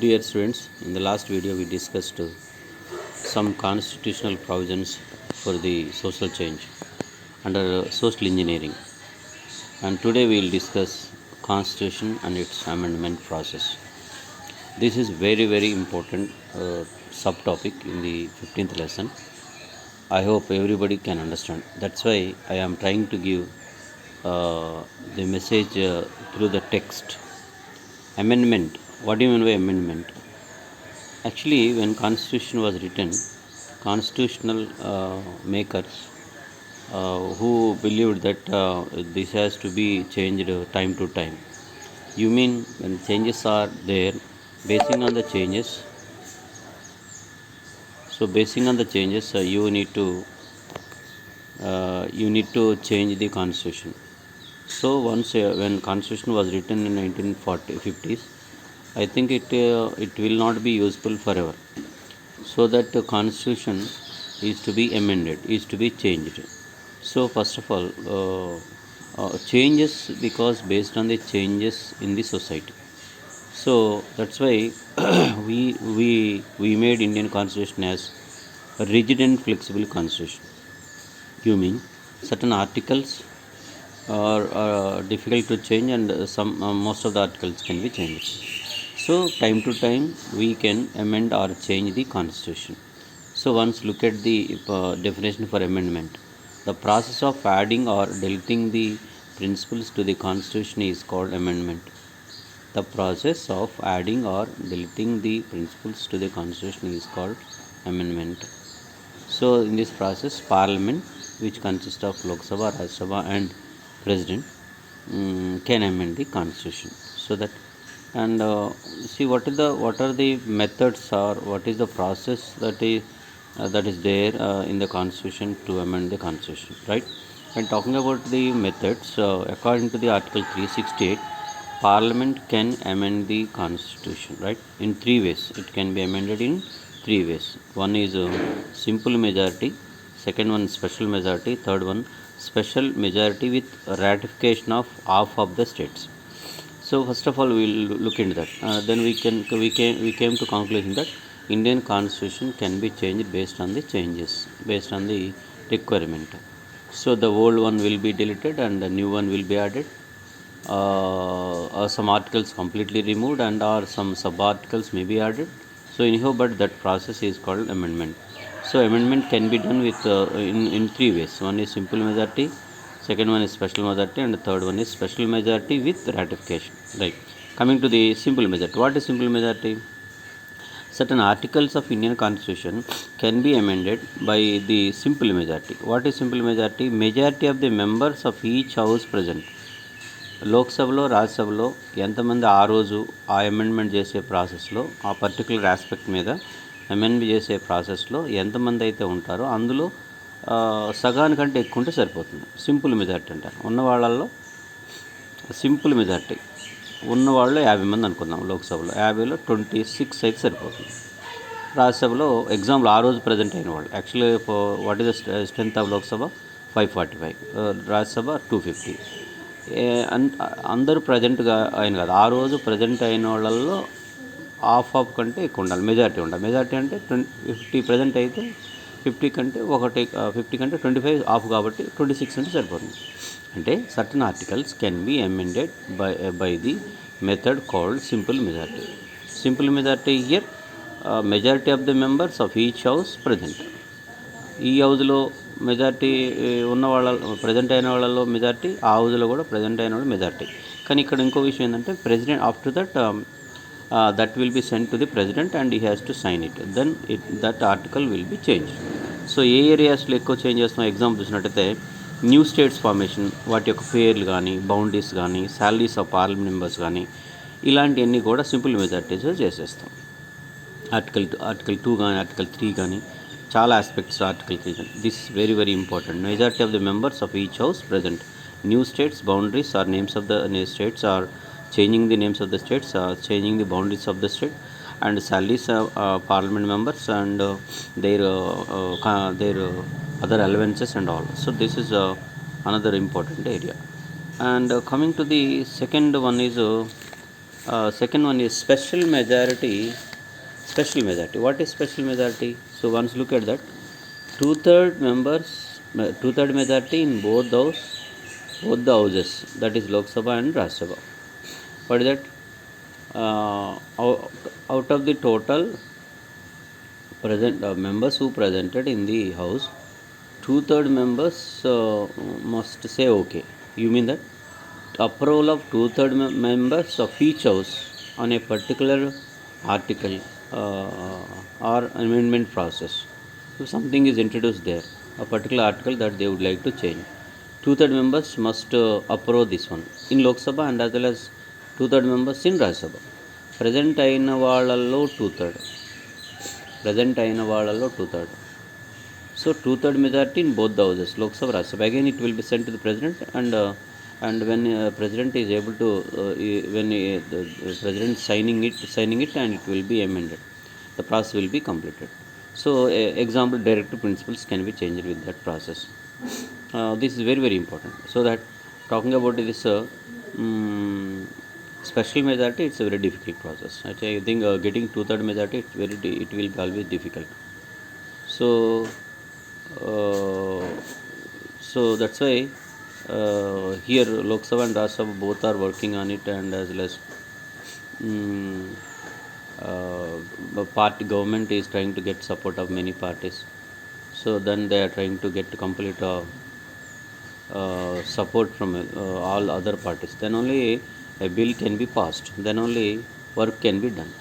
Dear students, in the last video we discussed some constitutional provisions for the social change under social engineering, and today we will discuss constitution and its amendment process. This is very important subtopic in the 15th lesson. I hope everybody can understand. That's why I am trying to give the message through the text. Amendment. What do you mean by amendment? Actually, when constitution was written, constitutional makers who believed that this has to be changed time to time. You mean when changes are there, basing on the changes, you need to change the constitution. So once when constitution was written in 1950s, I think it will not be useful forever. So that the constitution is to be amended, is to be changed. So first of all, changes, because based on the changes in the society. So that's why we made Indian constitution as a rigid and flexible constitution. You mean certain articles are difficult to change, and some most of the articles can be changed. So time to time we can amend or change the constitution. So once look at the definition for amendment. The process of adding or deleting the principles to the constitution is called amendment. The process of adding or deleting the principles to the constitution is called amendment. So in this process, parliament, which consists of Lok Sabha, Rajya Sabha and president, can amend the constitution. So that, and see what are the methods, or what is the process that is there in the constitution to amend the constitution, right? When talking about the methods, according to the article 368, parliament can amend the constitution, right, in three ways. It can be amended in three ways. One is simple majority, second one special majority, third one special majority with ratification of half of the states. So first of all, we will look into that. Then we came to conclusion that Indian constitution can be changed based on the changes, based on the requirement. So the old one will be deleted and the new one will be added. Some articles completely removed, and or some sub articles may be added. So anyhow, but that process is called amendment. So amendment can be done with in three ways. One is simple majority, second one is special majority, and the third one is special majority with ratification, right? Coming to the simple majority. What is simple majority? Certain articles of Indian constitution can be amended by the simple majority. What is simple majority? Majority of the members of each house present. లోక్సభలో, రాజ్యసభలో ఎంతమంది ఆ రోజు ఆ amendment చేసే ప్రాసెస్లో, ఆ particular aspect మీద అమెండ్ చేసే ప్రాసెస్లో ఎంతమంది అయితే ఉంటారో అందులో సగానికంటే ఎక్కువ ఉంటే సరిపోతుంది. సింపుల్ మెజార్టీ అంటారు. ఉన్న వాళ్ళల్లో సింపుల్ మెజార్టీ ఉన్నవాళ్ళు 50 మంది అనుకుందాం. లోక్సభలో 50లో 26 అయితే సరిపోతుంది. రాజ్యసభలో ఎగ్జాంపుల్ ఆ రోజు ప్రజెంట్ అయిన వాళ్ళు, actually what is the strength of Lok Sabha 545, Rajya Sabha 250. అందరూ ప్రజెంట్గా అయిన కాదు, ఆ రోజు ప్రజెంట్ అయిన వాళ్ళల్లో హాఫ్ కంటే ఎక్కువ ఉండాలి, మెజారిటీ ఉండాలి. మెజారిటీ అంటే 50 ప్రజెంట్ అయితే 50 కంటే 25 హాఫ్, కాబట్టి 26 అంటే సరిపోతుంది. అంటే certain articles can be amended by the method called simple majority. Simple majority here majority of the members of each house present. ఈ హౌస్లో మెజారిటీ ఉన్న వాళ్ళ ప్రజెంట్ అయిన వాళ్ళలో మెజారిటీ, ఆ హౌస్లో కూడా ప్రజెంట్ అయిన వాళ్ళు మెజారిటీ. కానీ ఇక్కడ ఇంకో విషయం ఏంటంటే, president after that will be sent to the president and he has to sign it, then that article will be change. So ఏ ఏరియాస్లో ఎక్కువ చేంజ్ చేస్తున్నాం? ఎగ్జాంపుల్ చూసినట్టయితే న్యూ స్టేట్స్ ఫార్మేషన్, వాటి యొక్క పేర్లు కానీ, బౌండరీస్ కానీ, శాలరీస్ ఆఫ్ పార్లమెంట్ మెంబర్స్ కానీ, ఇలాంటివన్నీ కూడా సింపుల్ మెజారిటీస్లో చేసేస్తాం. ఆర్టికల్ 2 కానీ, ఆర్టికల్ 3 కానీ, చాలా ఆస్పెక్ట్స్ ఆర్టికల్ 3 కానీ. This is very important. Majority of the members of each house present. New states, boundaries or names of the states, or changing the names of the states, changing the boundaries of the state, and salaries of parliament members, and their other allowances and all. So this is another important area. And coming to the second one is Second one is special majority. Special majority. What is special majority? So once look at that, two-third majority in both the houses. That is Lok Sabha and Rajya Sabha. What is that? Out of the total present members who presented in the house, two-third members must say okay. You mean that approval of two-third members of each house on a particular article or amendment process. If something is introduced there, a particular article that they would like to change, two-third members must approve this one in Lok Sabha and as well as two-third members in Rajya Sabha. Present అయిన వాళ్ళల్లో two-third. So two-third majority in both the houses, Lok Sabha, Rajya Sabha. Again, it will be sent to the president, and when president is able to, the president signing it, and it will be amended. The process will be completed. So, example, directive principles can be changed with that process. This is very, very important. So that talking about this special majority, it's a very difficult process. Actually, I think getting two-third majority, it will be always difficult. So that's why here Lok Sabha and Rajya Sabha both are working on it, and as well as party government is trying to get support of many parties. So then they are trying to get complete support from all other parties. Then only a bill can be passed. Then only work can be done.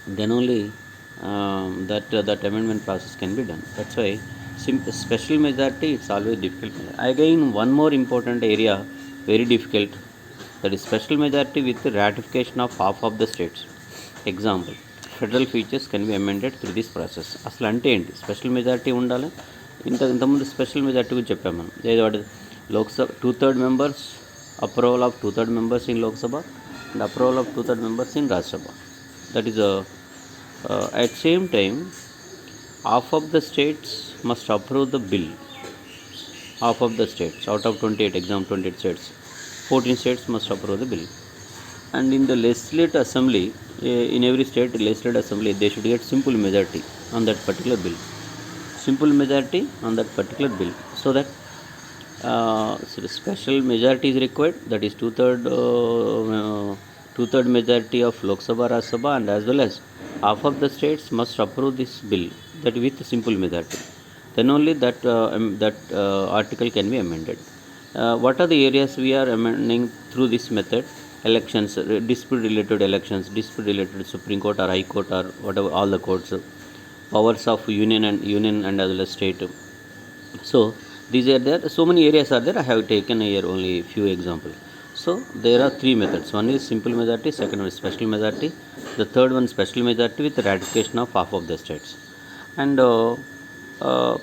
Then only that amendment process can be done. That's why special majority, it's always difficult. Again, one more important area, very difficult, that is special majority with the ratification of half of the states. Example, federal features can be amended through this process. అసలు అంటే ఏంటి? Special majority ఉండాలి. ఇంతకుముందు special majority గురించి చెప్పాము మనం. ఏదో Lok Sabha two-third members, approval of two-third members in Lok Sabha and approval of two-third members in Rajya Sabha. That is at same time, half of the states must approve the bill. Half of the states, out of 28, exam 28 states, 14 states must approve the bill. And in the legislative assembly, in every state legislative assembly, they should get simple majority on that particular bill. Simple majority on that particular bill. So that so the special majority is required, that is two-third majority of Lok Sabha, Rajya Sabha, and as well as half of the states must approve this bill, that with simple majority. Then only that article can be amended. What are the areas we are amending through this method? Elections, dispute-related elections, dispute-related Supreme Court or High Court or whatever, all the courts, powers of union and as well as state. So these are there. So many areas are there. I have taken here only few examples. So there are three methods. One is simple majority, second one is special majority, the third one special majority with ratification of half of the states. And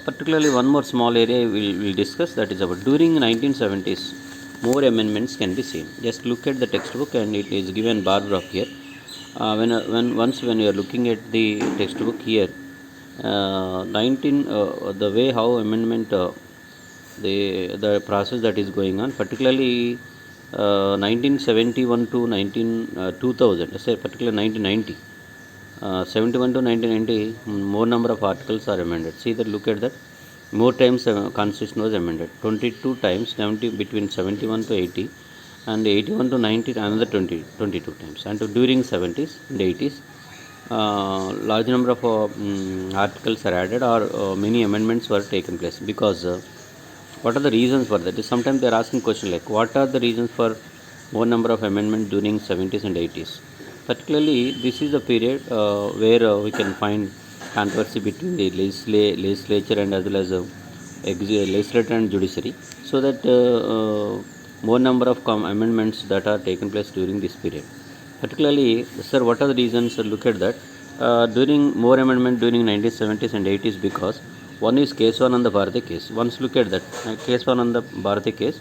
particularly one more small area we'll discuss, that is about during 1970s more amendments can be seen. Just look at the textbook and it is given bar graph here. When you are looking at the textbook here, the way how amendment the process that is going on, particularly 1971 to 2000, say particularly 1990, 71 to 1990, more number of articles are amended. See that, look at that. More times constitution was amended, 22 times, between 71 to 80, and 81 to 90 another 22 times. And during 70s and 80s, large number of articles are added, or many amendments were taken place. Because what are the reasons for that? Sometimes they are asking question like, what are the reasons for more number of amendments during 70s and 80s? Particularly, this is the period where we can find controversy between the legislature and as well as legislature and judiciary. So that more number of amendments that are taken place during this period. Particularly, sir, what are the reasons? Look at that. During more amendment during 1970s and 80s, because one is Keswananda Bharati case. Once look at that Keswananda Bharati case,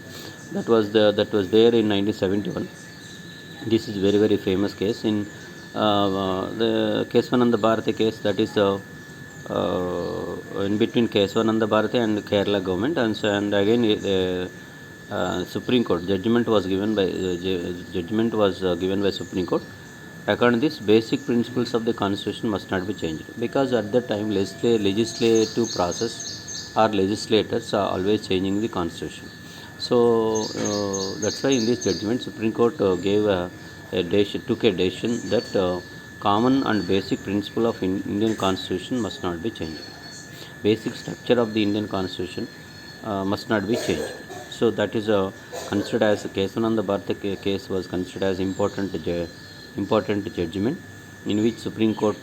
that was there in 1971. This is very, very famous case. In the Keswananda Bharati case, that is in between Keswananda Bharati and Kerala government, and again Supreme Court judgment was given by Supreme Court. According to this, basic principles of the Constitution must not be changed, because at that time legislative process or legislators are always changing the Constitution. So that's why in this judgment, Supreme Court took a decision that common and basic principle of Indian Constitution must not be changed. Basic structure of the Indian Constitution must not be changed. So that is considered as Kesavananda Bharata case was considered as important judgment, in which Supreme Court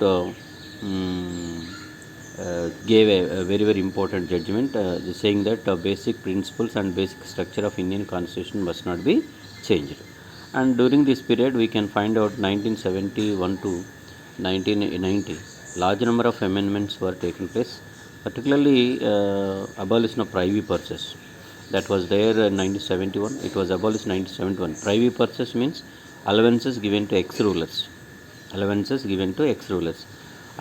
gave a very very important judgment, saying that basic principles and basic structure of Indian Constitution must not be changed. And during this period, we can find out 1971 to 1990, large number of amendments were taken place, particularly abolition of privy purchase. That was there in 1971. It was abolished in 1971. Privy purchase means allowances given to ex-rulers.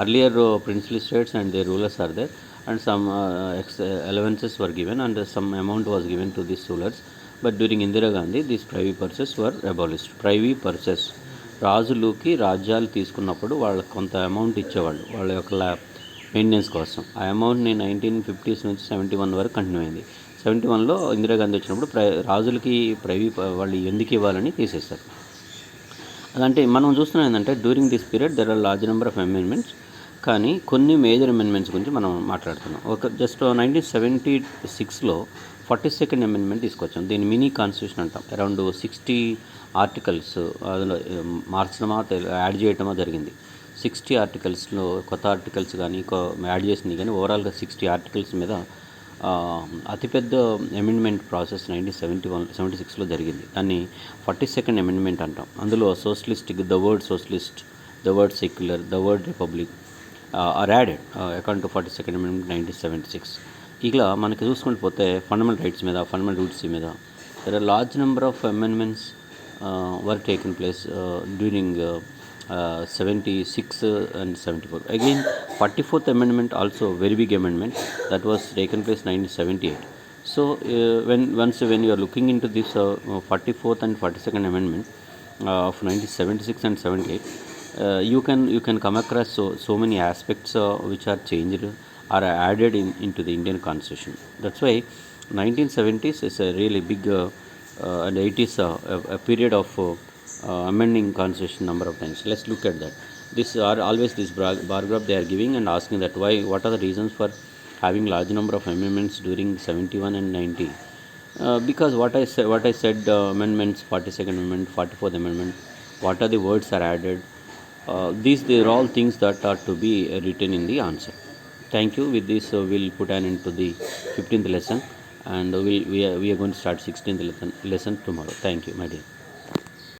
Earlier, princely states and their rulers are there, and some allowances were given, and some amount was given to these rulers. But during Indira Gandhi, these privy purchases were abolished. Privy purchase, రాజులకి రాజ్యాలు తీసుకున్నప్పుడు వాళ్ళకి కొంత amount ఇచ్చేవాళ్ళు వాళ్ళ యొక్క maintenance కోసం. ఆ అమౌంట్ని 1950s నుంచి 71 వరకు కంటిన్యూ అయింది. 71లో ఇందిరాగాంధీ వచ్చినప్పుడు రాజులకి వాళ్ళు ఎందుకు ఇవ్వాలని తీసేశారు. అదంటే మనం చూస్తున్నాం ఏంటంటే during this period there are large number of amendments, కానీ కొన్ని మేజర్ అమెండ్మెంట్స్ గురించి మనం మాట్లాడుతున్నాం. జస్ట్ 1976లో 42nd అమెండ్మెంట్ తీసుకొచ్చాం. దీన్ని మినీ కాన్స్టిట్యూషన్ అంటాం. అరౌండ్ 60 ఆర్టికల్స్ అందులో మార్చడమా యాడ్ చేయటమా జరిగింది. 60 ఆర్టికల్స్లో కొత్త ఆర్టికల్స్ కానీ యాడ్ చేసింది, కానీ ఓవరాల్గా 60 ఆర్టికల్స్ మీద అతిపెద్ద అమెండ్మెంట్ ప్రాసెస్ 1976లో జరిగింది. దాన్ని 42nd అమెండ్మెంట్ అంటాం. అందులో socialistic, the word socialist, the word secular, the word republic are added according to 42nd amendment 1976. ఇలా మనకి చూసుకుంటూ పోతే ఫండమెంటల్ రైట్స్ మీద, ఫండమెంటల్ రూట్స్ మీద there are large number of amendments were taken place during 76 and 74. Again, 44th amendment also very big amendment that was taken place 1978. So when you are looking into this 44th and 42nd amendment of 1976 and 78, you can come across so many aspects which are changed or added into the Indian Constitution. That's why 1970s is a really big and 80s a period of amending Constitution number of times. Let's look at that. This are always this bar graph they are giving and asking that what are the reasons for having large number of amendments during 71 and 90. Because what I said, amendments, 42nd amendment, 44th amendment, what are the words are added, these they are all things that are to be written in the answer. Thank you. With this we'll put an end to the 15th lesson, and we are going to start 16th lesson tomorrow. Thank you, my dear.